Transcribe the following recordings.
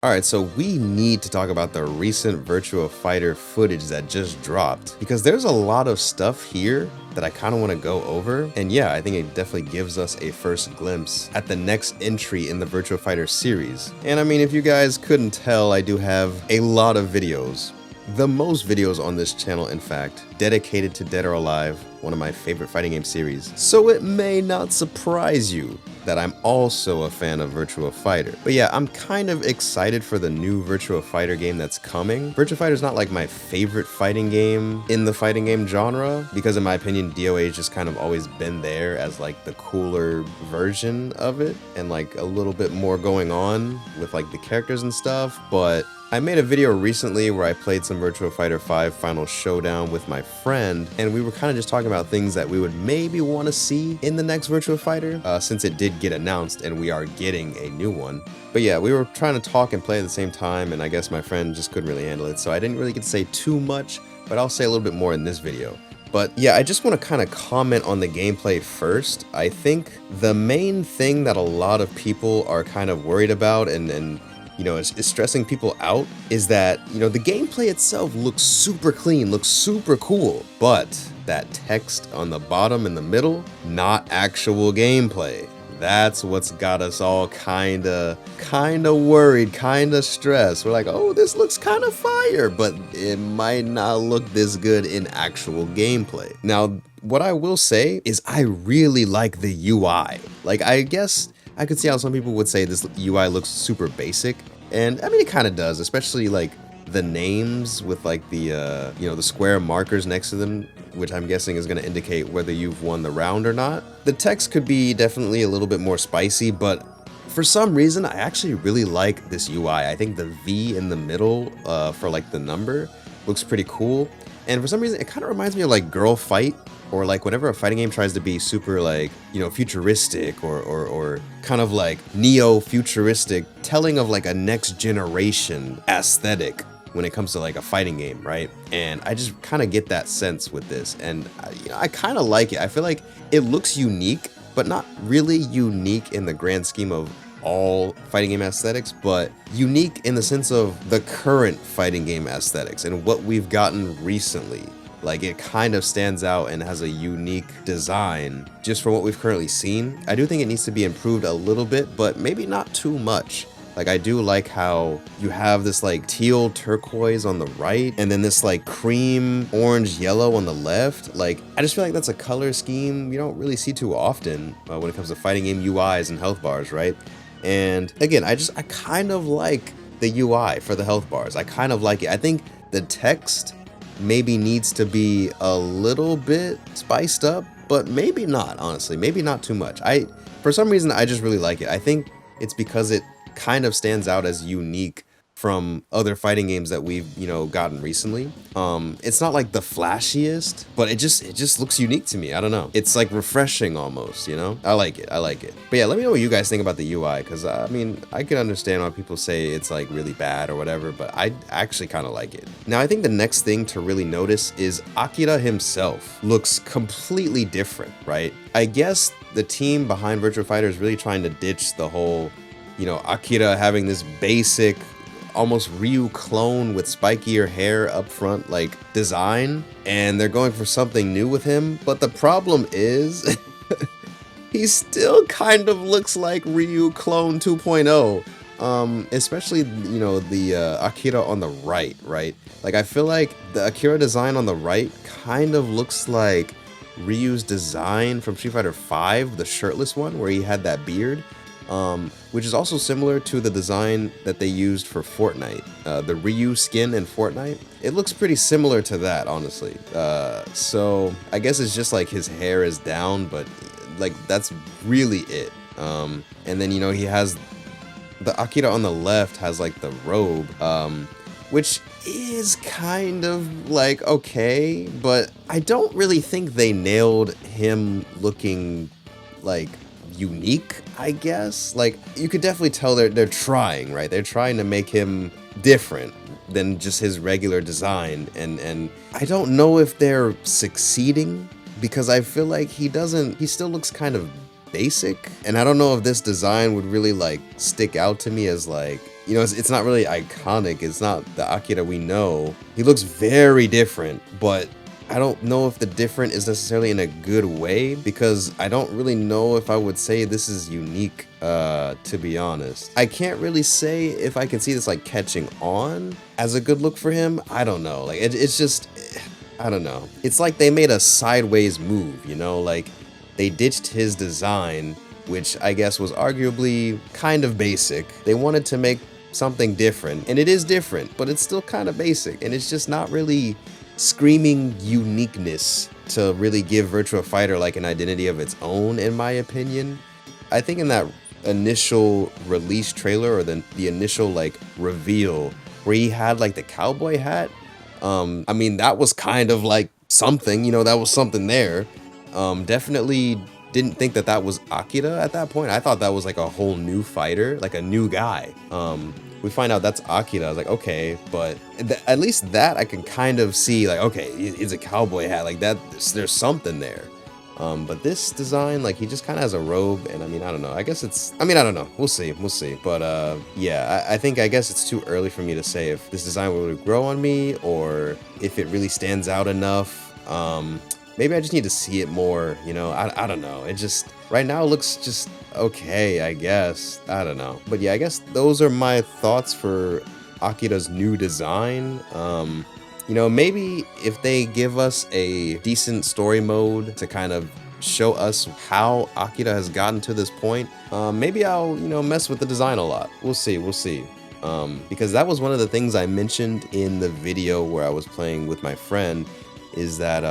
Alright, so we need to talk about the recent Virtua Fighter footage that just dropped, because there's a lot of stuff here that I kind of want to go over, and yeah, I think it definitely gives us a first glimpse at the next entry in the Virtua Fighter series. And I mean, if you guys couldn't tell, I do have a lot of videos. The most videos on this channel, in fact, dedicated to Dead or Alive, one of my favorite fighting game series. So it may not surprise you that I'm also a fan of Virtua Fighter. But yeah, I'm kind of excited for the new Virtua Fighter game that's coming. Virtua Fighter is not like my favorite fighting game in the fighting game genre, because in my opinion, DOA has just kind of always been there as like the cooler version of it, and like a little bit more going on with like the characters and stuff. But I made a video recently where I played some Virtua Fighter 5 Final Showdown with my friend, and we were kind of just talking about things that we would maybe want to see in the next Virtua Fighter, since it did get announced and we are getting a new one. But yeah, we were trying to talk and play at the same time, and I guess my friend just couldn't really handle it, so I didn't really get to say too much, but I'll say a little bit more in this video. But yeah, I just want to kind of comment on the gameplay first. I think the main thing that a lot of people are kind of worried about and you know, is stressing people out is that, you know, the gameplay itself looks super clean, looks super cool, but that text on the bottom in the middle, not actual gameplay. That's what's got us all kinda worried, kinda stressed. We're like, oh, this looks kind of fire, but it might not look this good in actual gameplay. Now, what I will say is I really like the UI. Like, I guess I could see how some people would say this UI looks super basic, and I mean, it kind of does, especially like the names with like the, you know, the square markers next to them, which I'm guessing is going to indicate whether you've won the round or not. The text could be definitely a little bit more spicy, but for some reason, I actually really like this UI. I think the V in the middle for like the number looks pretty cool. And for some reason, it kind of reminds me of like Girl Fight, or like whenever a fighting game tries to be super like, you know, futuristic or kind of like neo-futuristic, telling of like a next generation aesthetic when it comes to like a fighting game, right? And I just kind of get that sense with this, and you know, I kind of like it. I feel like it looks unique, but not really unique in the grand scheme of all fighting game aesthetics, but unique in the sense of the current fighting game aesthetics and what we've gotten recently. Like, it kind of stands out and has a unique design just from what we've currently seen. I do think it needs to be improved a little bit, but maybe not too much. Like, I do like how you have this like teal turquoise on the right, and then this like cream orange yellow on the left. Like, I just feel like that's a color scheme you don't really see too often when it comes to fighting game UIs and health bars, right? And again, I kind of like the UI for the health bars. I kind of like it. I think the text maybe needs to be a little bit spiced up, but maybe not, honestly. Maybe not too much. For some reason, I just really like it. I think it's because it kind of stands out as unique from other fighting games that we've, you know, gotten recently. It's not like the flashiest, but it just looks unique to me. I don't know. It's like refreshing almost, you know? I like it. But yeah, let me know what you guys think about the UI, because I mean, I can understand why people say it's like really bad or whatever, but I actually kind of like it. Now, I think the next thing to really notice is Akira himself looks completely different, right? I guess the team behind Virtua Fighter is really trying to ditch the whole, you know, Akira having this basic, almost Ryu clone with spikier hair up front like design, and they're going for something new with him. But the problem is he still kind of looks like Ryu clone 2.0, especially, you know, the Akira on the right. Like, I feel like the Akira design on the right kind of looks like Ryu's design from Street Fighter 5, the shirtless one where he had that beard. Which is also similar to the design that they used for Fortnite. The Ryu skin in Fortnite. It looks pretty similar to that, honestly. So I guess it's just like his hair is down, but like that's really it. And then, you know, he has the Akira on the left has like the robe, which is kind of like okay, but I don't really think they nailed him looking like unique, I guess. Like, you could definitely tell they're trying, right? They're trying to make him different than just his regular design, and I don't know if they're succeeding, because I feel like he still looks kind of basic, and I don't know if this design would really like stick out to me as like, you know, it's not really iconic. It's not the Akira we know. He looks very different, but I don't know if the different is necessarily in a good way, because I don't really know if I would say this is unique, to be honest. I can't really say if I can see this like catching on as a good look for him. I don't know. Like it's just, I don't know. It's like they made a sideways move, you know, like they ditched his design, which I guess was arguably kind of basic. They wanted to make something different, and it is different, but it's still kind of basic, and it's just not really screaming uniqueness to really give Virtua Fighter like an identity of its own, in my opinion. I think in that initial release trailer, or the initial like reveal where he had like the cowboy hat, I mean, that was kind of like something, you know, that was something there. Definitely didn't think that that was Akira at that point. I thought that was like a whole new fighter, like a new guy. We find out that's Akira. I was like, okay, but at least that I can kind of see, like, okay, he's a cowboy hat, like that. There's something there. But this design, like, he just kind of has a robe, and I mean, I don't know. I guess it's, I mean, I don't know. We'll see. But yeah, I think, I guess it's too early for me to say if this design will grow on me or if it really stands out enough. Maybe I just need to see it more, you know. I don't know. It just, right now, it looks just okay, I guess. I don't know. But yeah, I guess those are my thoughts for Akira's new design. You know, maybe if they give us a decent story mode to kind of show us how Akira has gotten to this point, maybe I'll, you know, mess with the design a lot. We'll see. Because that was one of the things I mentioned in the video where I was playing with my friend, is that,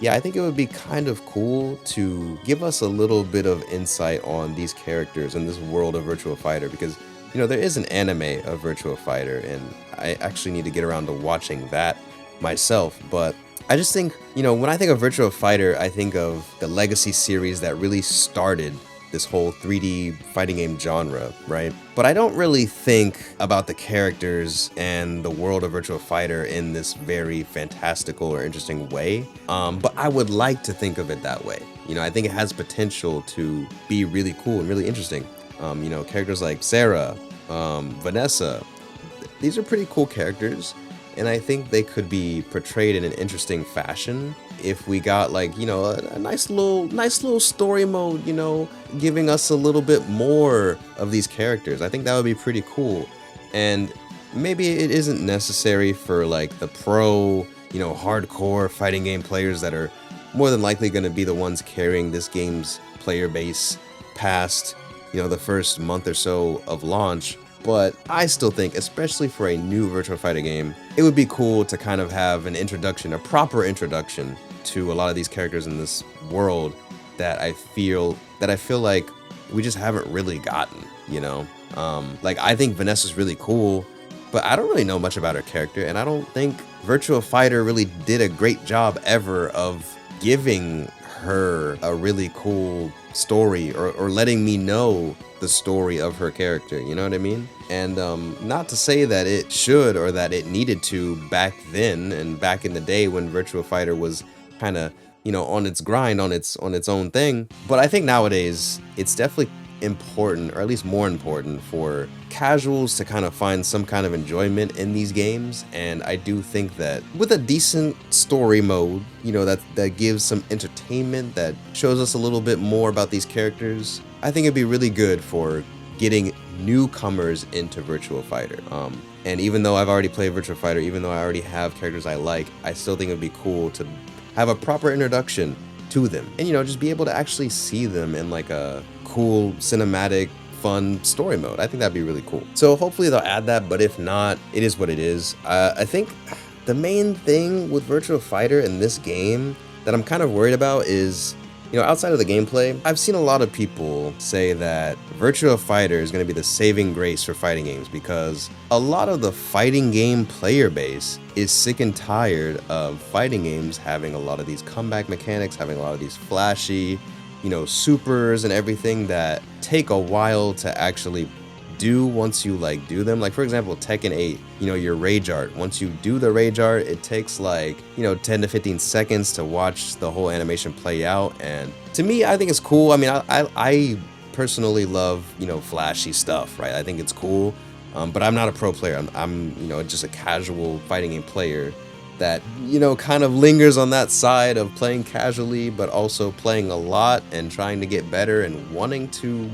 yeah, I think it would be kind of cool to give us a little bit of insight on these characters in this world of Virtua Fighter, because, you know, there is an anime of Virtua Fighter, and I actually need to get around to watching that myself. But I just think, you know, when I think of Virtua Fighter, I think of the Legacy series that really started this whole 3D fighting game genre, right? But I don't really think about the characters and the world of Virtua Fighter in this very fantastical or interesting way. But I would like to think of it that way. You know, I think it has potential to be really cool and really interesting. You know, characters like Sarah, Vanessa, these are pretty cool characters, and I think they could be portrayed in an interesting fashion if we got, like, you know, a nice little story mode, you know, giving us a little bit more of these characters. I think that would be pretty cool. And maybe it isn't necessary for like the pro, you know, hardcore fighting game players that are more than likely going to be the ones carrying this game's player base past, you know, the first month or so of launch. But I still think, especially for a new Virtua Fighter game, it would be cool to kind of have an introduction, a proper introduction to a lot of these characters in this world that I feel like we just haven't really gotten, you know? Like, I think Vanessa's really cool, but I don't really know much about her character, and I don't think Virtua Fighter really did a great job ever of giving her a really cool story, or letting me know the story of her character, you know what I mean? And not to say that it should or that it needed to back then and back in the day when Virtua Fighter was kind of, you know, on its grind, on its own thing, but I think nowadays it's definitely important, or at least more important, for casuals to kind of find some kind of enjoyment in these games. And I do think that with a decent story mode, you know, that gives some entertainment, that shows us a little bit more about these characters, I think it'd be really good for getting newcomers into Virtua Fighter. And even though I've already played Virtua Fighter, even though I already have characters I like, I still think it'd be cool to have a proper introduction to them, and, you know, just be able to actually see them in like a cool cinematic fun story mode. I think that'd be really cool. So hopefully they'll add that, but if not, it is what it is. I think the main thing with Virtua Fighter in this game that I'm kind of worried about is, you know, outside of the gameplay, I've seen a lot of people say that Virtua Fighter is going to be the saving grace for fighting games, because a lot of the fighting game player base is sick and tired of fighting games having a lot of these comeback mechanics, having a lot of these flashy, you know, supers and everything that take a while to actually do once you like do them. Like, for example, Tekken 8, you know, your rage art, once you do the rage art, it takes like, you know, 10 to 15 seconds to watch the whole animation play out. And to me, I think it's cool. I mean, I personally love, you know, flashy stuff, right? I think it's cool. But I'm not a pro player. I'm you know, just a casual fighting game player that, you know, kind of lingers on that side of playing casually, but also playing a lot and trying to get better and wanting to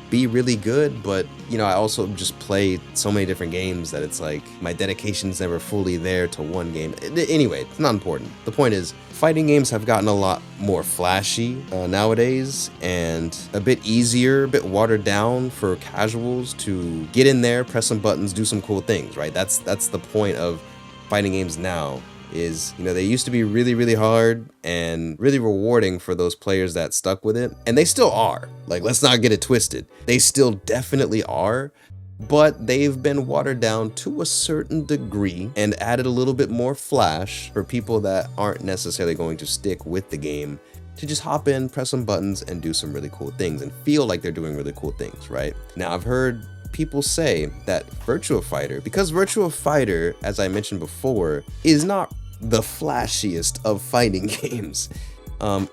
be really good. But, you know, I also just play so many different games that it's like my dedication's never fully there to one game. Anyway, it's not important. The point is, fighting games have gotten a lot more flashy nowadays, and a bit easier, a bit watered down for casuals to get in there, press some buttons, do some cool things, right? That's the point of fighting games now. Is, you know, they used to be really, really hard and really rewarding for those players that stuck with it, and they still are. Like, let's not get it twisted, they still definitely are, but they've been watered down to a certain degree and added a little bit more flash for people that aren't necessarily going to stick with the game, to just hop in, press some buttons, and do some really cool things and feel like they're doing really cool things, right? Now, I've heard people say that Virtua Fighter, because Virtua Fighter, as I mentioned before, is not the flashiest of fighting games.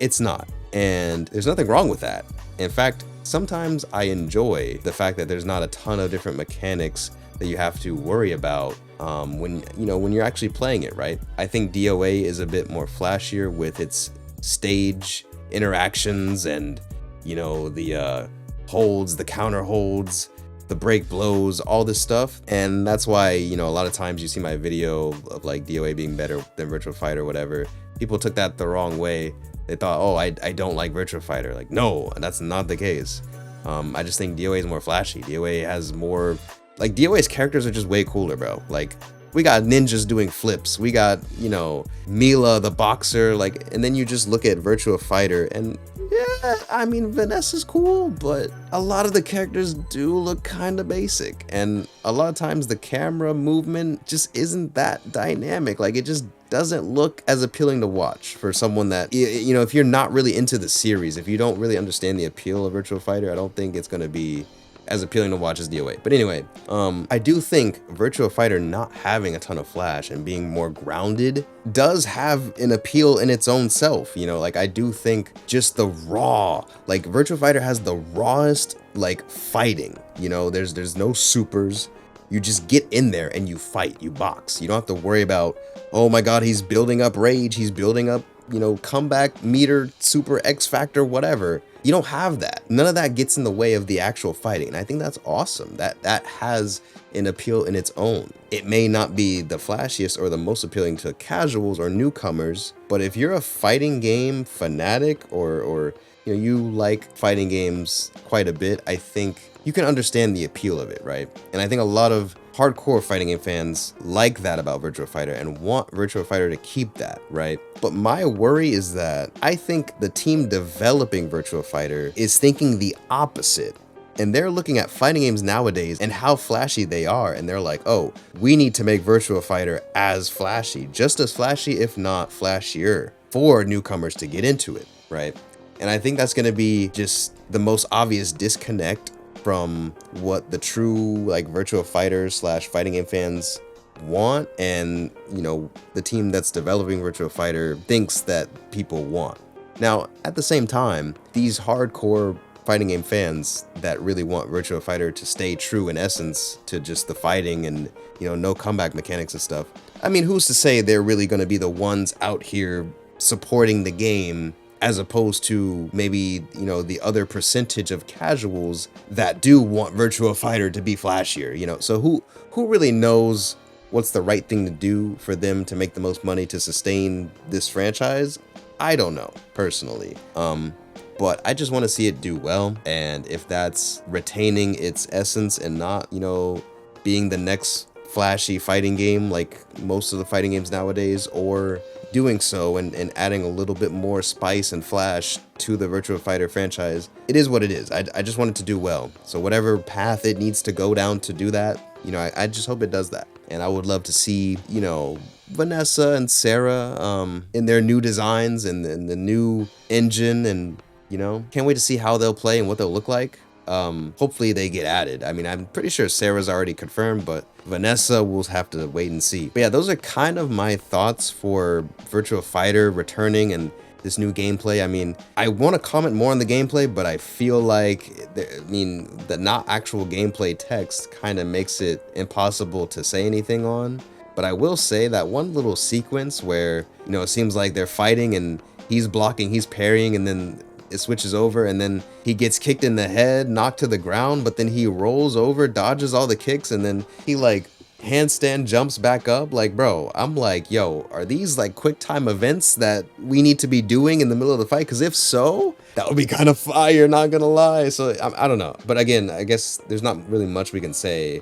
It's not, and there's nothing wrong with that. In fact, sometimes I enjoy the fact that there's not a ton of different mechanics that you have to worry about when you're actually playing it, right? I think DOA is a bit more flashier with its stage interactions and, you know, the holds, the counter holds, the break blows, all this stuff. And that's why, you know, a lot of times you see my video of like DOA being better than Virtua Fighter or whatever. People took that the wrong way. They thought, oh, I don't like Virtua Fighter. Like, no, that's not the case. I just think DOA is more flashy. DOA has more, like, DOA's characters are just way cooler, bro. Like, we got ninjas doing flips. We got, you know, Mila the boxer, like, and then you just look at Virtua Fighter and yeah, I mean, Vanessa's cool, but a lot of the characters do look kind of basic. And a lot of times the camera movement just isn't that dynamic. Like, it just doesn't look as appealing to watch for someone that, you know, if you're not really into the series, if you don't really understand the appeal of Virtua Fighter, I don't think it's going to be as appealing to watch as DOA. But anyway, I do think Virtua Fighter not having a ton of flash and being more grounded does have an appeal in its own self. You know, like, I do think just the raw, like, Virtua Fighter has the rawest, like, fighting. You know, there's no supers. You just get in there and you fight, you box. You don't have to worry about, oh my god, he's building up rage, he's building up, you know, comeback meter, super X factor, whatever. You don't have that. None of that gets in the way of the actual fighting. And I think that's awesome. That has an appeal in its own. It may not be the flashiest or the most appealing to casuals or newcomers, but if you're a fighting game fanatic or you know, you like fighting games quite a bit, I think you can understand the appeal of it, right? And I think a lot of hardcore fighting game fans like that about Virtua Fighter and want Virtua Fighter to keep that, right? But my worry is that I think the team developing Virtua Fighter is thinking the opposite. And they're looking at fighting games nowadays and how flashy they are, and they're like, oh, we need to make Virtua Fighter as flashy, just as flashy, if not flashier, for newcomers to get into it, right? And I think that's going to be just the most obvious disconnect from what the true, like, Virtua Fighter / fighting game fans want, and, you know, the team that's developing Virtua Fighter thinks that people want. Now, at the same time, these hardcore fighting game fans that really want Virtua Fighter to stay true in essence to just the fighting and, you know, no comeback mechanics and stuff, I mean, who's to say they're really going to be the ones out here supporting the game, as opposed to maybe, you know, the other percentage of casuals that do want Virtua Fighter to be flashier, you know? So who really knows what's the right thing to do for them to make the most money to sustain this franchise? I don't know, personally. But I just want to see it do well, and if that's retaining its essence and not, you know, being the next flashy fighting game like most of the fighting games nowadays, or doing so and adding a little bit more spice and flash to the Virtua Fighter franchise, it is what it is. I just want it to do well. So whatever path it needs to go down to do that, you know, I just hope it does that. And I would love to see, you know, Vanessa and Sarah in their new designs and the new engine, and, you know, can't wait to see how they'll play and what they'll look like. Hopefully they get added. I mean, I'm pretty sure Sarah's already confirmed, but Vanessa, we'll have to wait and see. But yeah, those are kind of my thoughts for Virtua Fighter returning and this new gameplay. I mean, I want to comment more on the gameplay, but I feel like, the not actual gameplay text kind of makes it impossible to say anything on. But I will say that one little sequence where, it seems like they're fighting and he's blocking, he's parrying, and then it switches over and then he gets kicked in the head, knocked to the ground, but then he rolls over, dodges all the kicks, and then he like handstand jumps back up. Like, bro, I'm like, yo, are these like quick time events that we need to be doing in the middle of the fight? Because if so, that would be kind of fire, not gonna lie. So I don't know, but again, I guess there's not really much we can say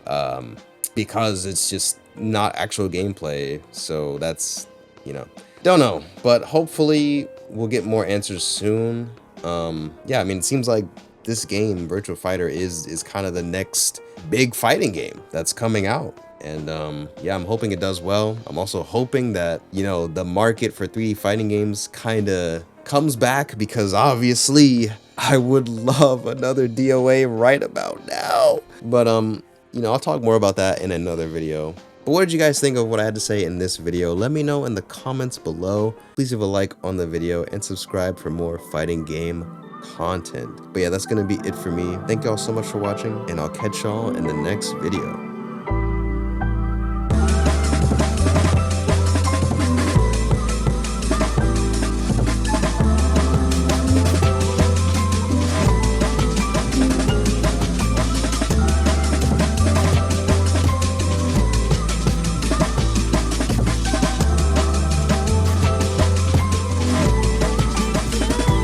because it's just not actual gameplay. So that's, don't know, but hopefully we'll get more answers soon. Yeah, I mean, it seems like this game, Virtua Fighter, is kind of the next big fighting game that's coming out. And yeah, I'm hoping it does well. I'm also hoping that, the market for 3D fighting games kind of comes back, because obviously I would love another DOA right about now. But I'll talk more about that in another video. But what did you guys think of what I had to say in this video? Let me know in the comments below. Please leave a like on the video and subscribe for more fighting game content. But yeah, that's gonna be it for me. Thank y'all so much for watching, and I'll catch y'all in the next video.